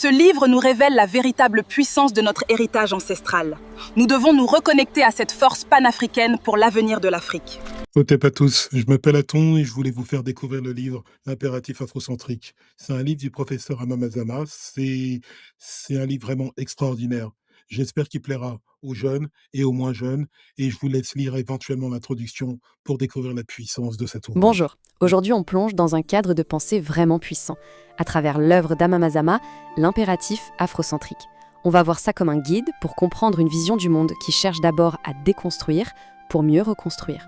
Ce livre nous révèle la véritable puissance de notre héritage ancestral. Nous devons nous reconnecter à cette force panafricaine pour l'avenir de l'Afrique. Sautez pas tous, je m'appelle Aton et je voulais vous faire découvrir le livre Impératif afrocentrique. C'est un livre du professeur Amamazama, c'est un livre vraiment extraordinaire. J'espère qu'il plaira aux jeunes et aux moins jeunes et je vous laisse lire éventuellement l'introduction pour découvrir la puissance de cet ouvrage. Bonjour, aujourd'hui on plonge dans un cadre de pensée vraiment puissant, à travers l'œuvre d'Amamazama, l'impératif afrocentrique. On va voir ça comme un guide pour comprendre une vision du monde qui cherche d'abord à déconstruire pour mieux reconstruire.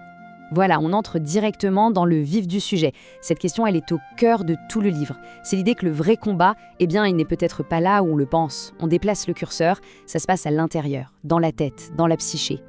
Voilà, on entre directement dans le vif du sujet. Cette question, elle est au cœur de tout le livre. C'est l'idée que le vrai combat, il n'est peut-être pas là où on le pense. On déplace le curseur, ça se passe à l'intérieur, dans la tête, dans la psyché.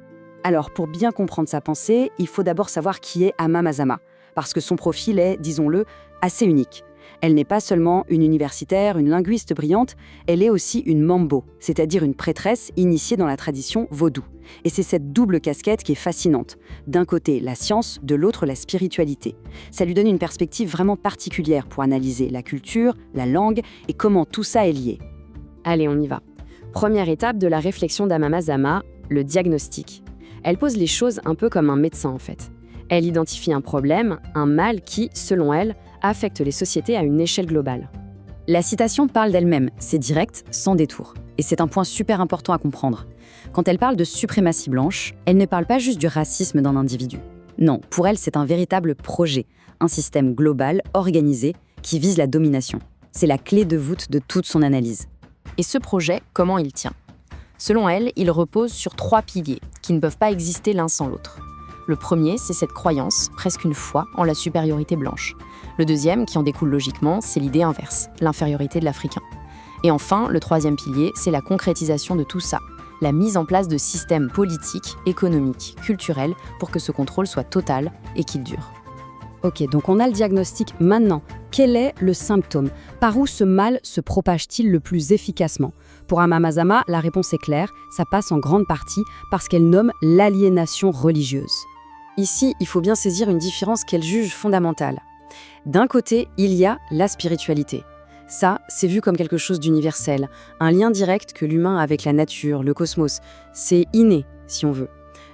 Alors, pour bien comprendre sa pensée, il faut d'abord savoir qui est Amamazama, parce que son profil est, disons-le, assez unique. Elle n'est pas seulement une universitaire, une linguiste brillante, elle est aussi une mambo, c'est-à-dire une prêtresse initiée dans la tradition vaudou. Et c'est cette double casquette qui est fascinante. D'un côté, la science, de l'autre, la spiritualité. Ça lui donne une perspective vraiment particulière pour analyser la culture, la langue et comment tout ça est lié. Allez, on y va. Première étape de la réflexion d'Amamazama, le diagnostic. Elle pose les choses un peu comme un médecin en fait. Elle identifie un problème, un mal qui, selon elle, affecte les sociétés à une échelle globale. La citation parle d'elle-même, c'est direct, sans détour. Et c'est un point super important à comprendre. Quand elle parle de suprématie blanche, elle ne parle pas juste du racisme d'un individu. Non, pour elle, c'est un véritable projet, un système global, organisé, qui vise la domination. C'est la clé de voûte de toute son analyse. Et ce projet, comment il tient ? Selon elle, il repose sur 3 piliers, qui ne peuvent pas exister l'un sans l'autre. Le premier, c'est cette croyance, presque une foi, en la supériorité blanche. Le deuxième, qui en découle logiquement, c'est l'idée inverse, l'infériorité de l'Africain. Et enfin, le troisième pilier, c'est la concrétisation de tout ça, la mise en place de systèmes politiques, économiques, culturels, pour que ce contrôle soit total et qu'il dure. Ok, donc on a le diagnostic maintenant. Quel est le symptôme ? Par où ce mal se propage-t-il le plus efficacement ? Pour Amamazama, la réponse est claire, ça passe en grande partie parce qu'elle nomme l'aliénation religieuse. Ici, il faut bien saisir une différence qu'elle juge fondamentale. D'un côté, il y a la spiritualité. Ça, c'est vu comme quelque chose d'universel, un lien direct que l'humain a avec la nature, le cosmos. C'est inné, si on veut.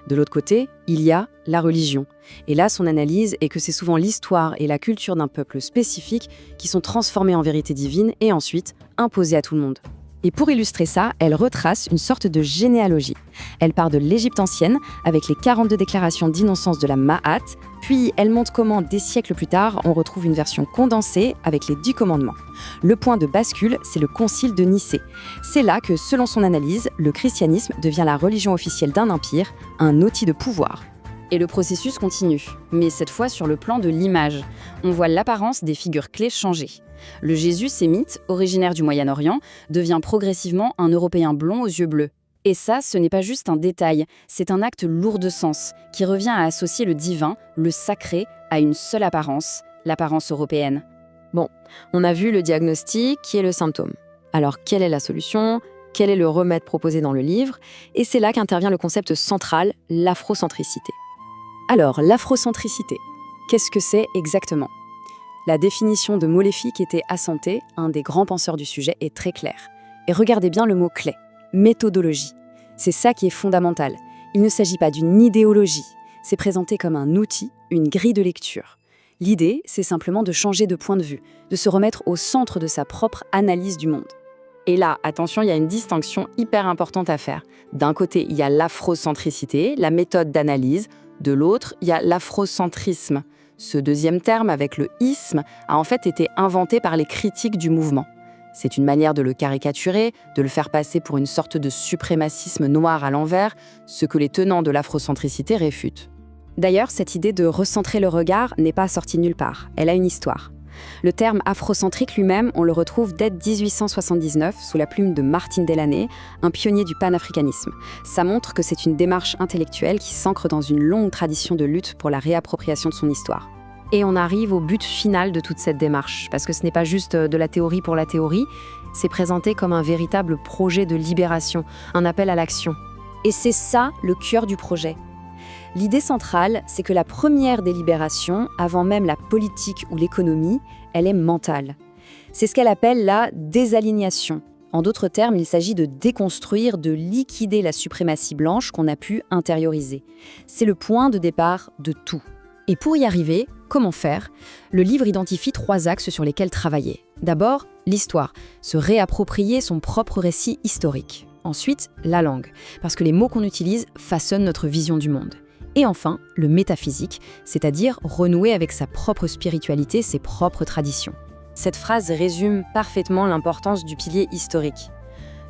De l'autre côté, il y a la religion. Et là, son analyse est que c'est souvent l'histoire et la culture d'un peuple spécifique qui sont transformées en vérité divine et ensuite imposées à tout le monde. Et pour illustrer ça, elle retrace une sorte de généalogie. Elle part de l'Égypte ancienne, avec les 42 déclarations d'innocence de la Ma'at, puis elle montre comment, des siècles plus tard, on retrouve une version condensée avec les 10 commandements. Le point de bascule, c'est le concile de Nicée. C'est là que, selon son analyse, le christianisme devient la religion officielle d'un empire, un outil de pouvoir. Et le processus continue, mais cette fois sur le plan de l'image. On voit l'apparence des figures clés changer. Le Jésus sémite, originaire du Moyen-Orient, devient progressivement un Européen blond aux yeux bleus. Et ça, ce n'est pas juste un détail, c'est un acte lourd de sens, qui revient à associer le divin, le sacré, à une seule apparence, l'apparence européenne. Bon, on a vu le diagnostic qui est le symptôme. Alors, quelle est la solution ? Quel est le remède proposé dans le livre ? Et c'est là qu'intervient le concept central, l'afrocentricité. Alors, l'afrocentricité, qu'est-ce que c'est exactement ? La définition de Moléfi, qui était Assanté, un des grands penseurs du sujet, est très claire. Et regardez bien le mot clé, méthodologie. C'est ça qui est fondamental. Il ne s'agit pas d'une idéologie, c'est présenté comme un outil, une grille de lecture. L'idée, c'est simplement de changer de point de vue, de se remettre au centre de sa propre analyse du monde. Et là, attention, il y a une distinction hyper importante à faire. D'un côté, il y a l'afrocentricité, la méthode d'analyse. De l'autre, il y a l'afrocentrisme. Ce deuxième terme, avec le isme, a en fait été inventé par les critiques du mouvement. C'est une manière de le caricaturer, de le faire passer pour une sorte de suprémacisme noir à l'envers, ce que les tenants de l'afrocentricité réfutent. D'ailleurs, cette idée de recentrer le regard n'est pas sortie nulle part, elle a une histoire. Le terme afrocentrique lui-même, on le retrouve dès 1879 sous la plume de Martin Delany, un pionnier du panafricanisme. Ça montre que c'est une démarche intellectuelle qui s'ancre dans une longue tradition de lutte pour la réappropriation de son histoire. Et on arrive au but final de toute cette démarche, parce que ce n'est pas juste de la théorie pour la théorie, c'est présenté comme un véritable projet de libération, un appel à l'action. Et c'est ça le cœur du projet. L'idée centrale, c'est que la première délibération, avant même la politique ou l'économie, elle est mentale. C'est ce qu'elle appelle la désalignation. En d'autres termes, il s'agit de déconstruire, de liquider la suprématie blanche qu'on a pu intérioriser. C'est le point de départ de tout. Et pour y arriver, comment faire? Le livre identifie 3 axes sur lesquels travailler. D'abord, l'histoire, se réapproprier son propre récit historique. Ensuite, la langue, parce que les mots qu'on utilise façonnent notre vision du monde. Et enfin, le métaphysique, c'est-à-dire renouer avec sa propre spiritualité, ses propres traditions. Cette phrase résume parfaitement l'importance du pilier historique.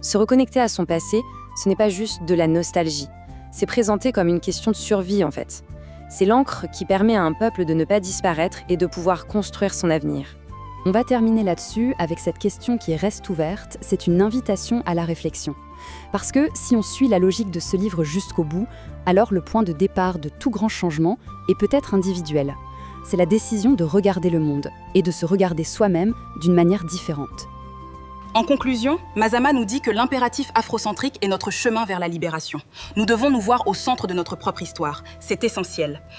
Se reconnecter à son passé, ce n'est pas juste de la nostalgie. C'est présenté comme une question de survie, en fait. C'est l'encre qui permet à un peuple de ne pas disparaître et de pouvoir construire son avenir. On va terminer là-dessus avec cette question qui reste ouverte, c'est une invitation à la réflexion. Parce que si on suit la logique de ce livre jusqu'au bout, alors le point de départ de tout grand changement est peut-être individuel. C'est la décision de regarder le monde et de se regarder soi-même d'une manière différente. En conclusion, Mazama nous dit que l'impératif afrocentrique est notre chemin vers la libération. Nous devons nous voir au centre de notre propre histoire. C'est essentiel.